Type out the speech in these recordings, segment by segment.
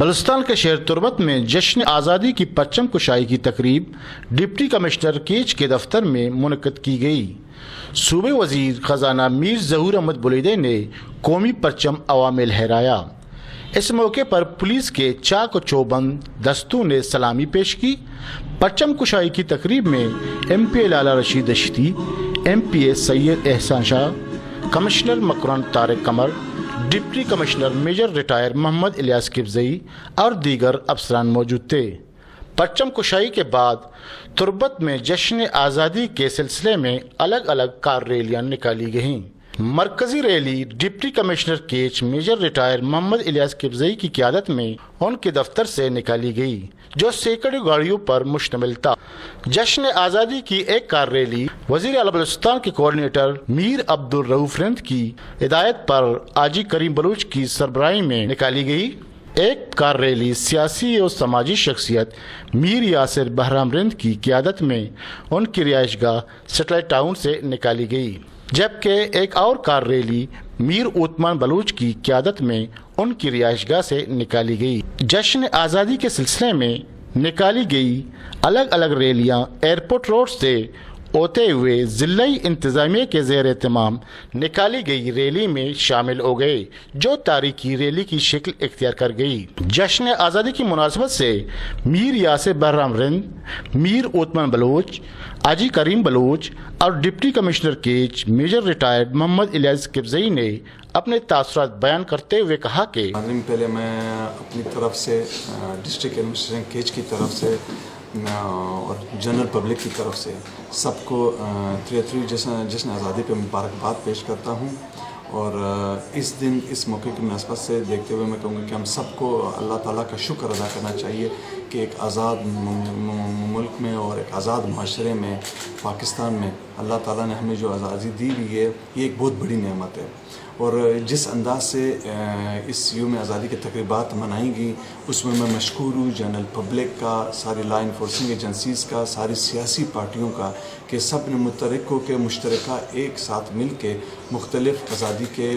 بلوچستان کے شہر تربت میں جشن آزادی کی پرچم کشائی کی تقریب ڈپٹی کمشنر کیچ کے دفتر میں منعقد کی گئی۔ صوبے وزیر خزانہ میر ظہور احمد بلیدے نے قومی پرچم عوام میں لہرایا۔ اس موقع پر پولیس کے چاق و چوبند دستوں نے سلامی پیش کی۔ پرچم کشائی کی تقریب میں M P Lala Rashid Ashti, M P A Syed Ihsan Shah, commissioner Makran Tariq Qamar, deputy commissioner major retire Muhammad Ilyas Kabzai اور دیگر افسران موجود تھے۔ پرچم کشائی کے بعد تربت میں جشن آزادی کے سلسلے میں الگ الگ کار ریلیاں نکالی گئیں۔ مرکزی rally deputy commissioner Kech major retire Muhammad Ilyas Kabzai کی قیادت میں ان کے دفتر سے نکالی گئی، جو سینکڑوں گاڑیوں پر مشتمل تھا۔ جشن آزادی کی ایک کار ریلی وزیر اعلیٰ بلوچستان کے کوارڈینیٹر میر عبدالرؤف رند کی ہدایت پر حاجی کریم بلوچ کی سربراہی میں نکالی گئی۔ ایک کار ریلی سیاسی اور سماجی شخصیت میر یاسر بہرام رند کی قیادت میں ان کی رہائش گاہ سیٹلائٹ ٹاؤن سے نکالی گئی، جبکہ ایک اور کار ریلی میر عثمان بلوچ کی قیادت میں ان کی رہائش گاہ سے نکالی گئی۔ جشن آزادی کے سلسلے میں نکالی گئی الگ الگ ریلیاں ایئرپورٹ روڈ سے ہوتے ہوئے ضلعی انتظامیہ کے زیر اہتمام نکالی گئی ریلی میں شامل ہو گئے، جو تاریخی ریلی کی شکل اختیار کر گئی۔ جشن آزادی کی مناسبت سے میر یاسر بہرام رند، میر عثمان بلوچ، حاجی کریم بلوچ اور deputy commissioner Kech major retired Muhammad Ilyas Kabzai نے اپنے تاثرات بیان کرتے ہوئے کہا کہ پہلے میں اپنی طرف سے ڈسٹرکٹ ایڈمنسٹریشن کیچ کی طرف سے اور جنرل پبلک کی طرف سے سب کو 33 جشن آزادی پہ مبارکباد پیش کرتا ہوں، اور اس دن اس موقع کی مناسبت سے دیکھتے ہوئے میں کہوں گا کہ ہم سب کو اللہ تعالیٰ کا شکر ادا کرنا چاہیے کہ ایک آزاد ملک میں اور ایک آزاد معاشرے میں پاکستان میں اللہ تعالیٰ نے ہمیں جو آزادی دی ہوئی ہے، یہ ایک بہت بڑی نعمت ہے۔ اور جس انداز سے اس یوم آزادی کے تقریبات منائی گئی، اس میں مشکور ہوں جنرل پبلک کا، ساری لا انفورسنگ ایجنسیز کا، ساری سیاسی پارٹیوں کا، کہ سب نے متحرک ہو کے مشترکہ ایک ساتھ مل کے مختلف آزادی کے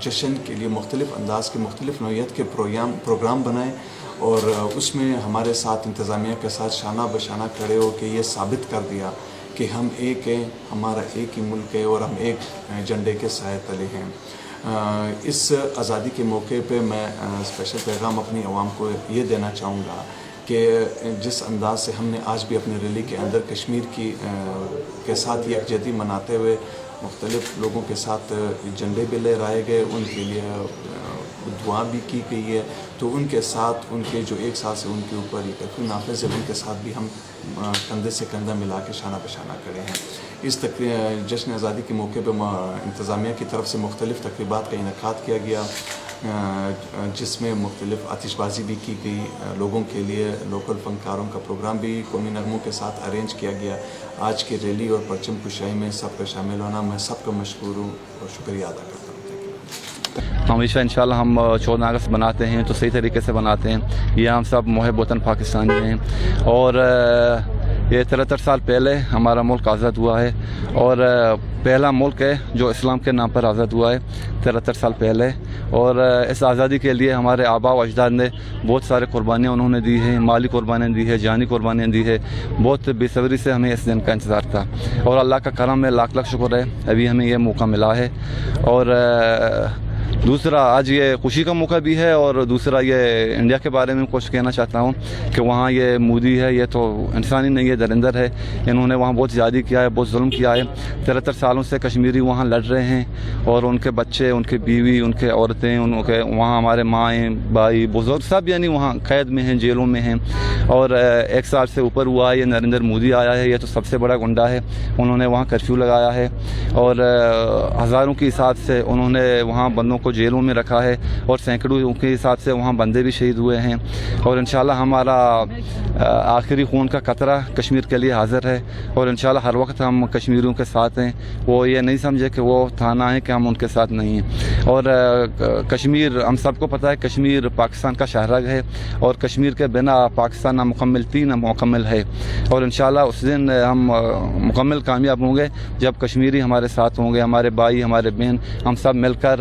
جشن کے لیے مختلف انداز کے مختلف نوعیت کے پروگرام بنائے، اور اس میں ہمارے ساتھ انتظامیہ کے ساتھ شانہ بشانہ کھڑے ہو کے یہ ثابت کر دیا کہ ہم ایک ہیں، ہمارا ایک ہی ملک ہے اور ہم ایک جھنڈے کے سائے تلے ہیں۔ اس آزادی کے موقع پہ میں اسپیشل پیغام اپنی عوام کو یہ دینا چاہوں گا کہ جس انداز سے ہم نے آج بھی اپنی ریلی کے اندر کشمیر کے ساتھ یکجہتی مناتے ہوئے مختلف لوگوں کے ساتھ جھنڈے بھی لہرائے گئے، ان کے لیے دعا بھی کی گئی ہے، تو ان کے ساتھ ان کے جو ایک ساتھ سے ان کے اوپر یہ کرفیو نافذ ہے، ان کے ساتھ بھی ہم کندھے سے کندھا ملا کے شانہ بشانہ کھڑے ہیں۔ اس جشن آزادی کے موقع پہ انتظامیہ کی طرف سے مختلف تقریبات کا انعقاد کیا گیا، جس میں مختلف آتش بازی بھی کی گئی، لوگوں کے لیے لوکل فنکاروں کا پروگرام بھی قومی نغموں کے ساتھ ارینج کیا گیا۔ آج کی ریلی اور پرچم کشائی میں سب کا شامل ہونا، میں سب کا مشکور ہوں اور شکریہ ادا کرتا ہوں۔ ہمیشہ انشاءاللہ ہم 14 اگست بناتے ہیں تو صحیح طریقے سے بناتے ہیں، یہ ہم سب محب وطن پاکستانی ہیں، اور یہ 73 سال پہلے ہمارا ملک آزاد ہوا ہے، اور پہلا ملک ہے جو اسلام کے نام پر آزاد ہوا ہے 73 سال پہلے، اور اس آزادی کے لیے ہمارے آباء و اجداد نے بہت سارے قربانیاں انہوں نے دی ہیں، مالی قربانیاں دی ہے، جانی قربانیاں دی ہے، بہت بے صبری سے ہمیں اس دن کا انتظار تھا، اور اللہ کا کرم ہے، لاکھ لاکھ شکر ہے ابھی ہمیں یہ موقع ملا ہے۔ اور دوسرا آج یہ خوشی کا موقع بھی ہے، اور دوسرا یہ انڈیا کے بارے میں کچھ کہنا چاہتا ہوں کہ وہاں یہ مودی ہے، یہ تو انسانی نہیں ہے، درندر ہے، انہوں نے وہاں بہت زیادتی کیا ہے، بہت ظلم کیا ہے۔ 73 سالوں سے کشمیری وہاں لڑ رہے ہیں، اور ان کے بچے، ان کے بیوی، ان کے عورتیں، ان کے وہاں ہمارے مائیں بھائی بزرگ سب یعنی وہاں قید میں ہیں، جیلوں میں ہیں، اور 1 سال سے اوپر ہوا ہے یہ نریندر مودی آیا ہے، یہ تو سب سے بڑا گنڈا ہے، انہوں نے وہاں کرفیو لگایا ہے، اور ہزاروں کی حساب سے انہوں نے وہاں بندوں کو جیلوں میں رکھا ہے، اور سینکڑوں کے حساب سے وہاں بندے بھی شہید ہوئے ہیں، اور انشاءاللہ ہمارا آخری خون کا قطرہ کشمیر کے لیے حاضر ہے، اور انشاءاللہ ہر وقت ہم کشمیریوں کے ساتھ ہیں، وہ یہ نہیں سمجھے کہ وہ تھانہ ہے کہ ہم ان کے ساتھ نہیں ہیں۔ اور کشمیر ہم سب کو پتہ ہے کشمیر پاکستان کا شاہراہ ہے، اور کشمیر کے بنا پاکستان نہ مکمل تھی نہ مکمل ہے، اور انشاءاللہ اس دن ہم مکمل کامیاب ہوں گے جب کشمیری ہمارے ساتھ ہوں گے، ہمارے بھائی، ہمارے بہن، ہم سب مل کر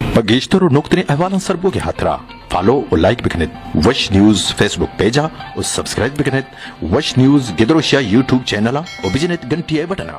Pagishtar nuktrin ahwalan sarbo ke hatra follow or like biknet Wash News Facebook page or subscribe biknet Wash News gedrosha YouTube channel or bijinet gantiye button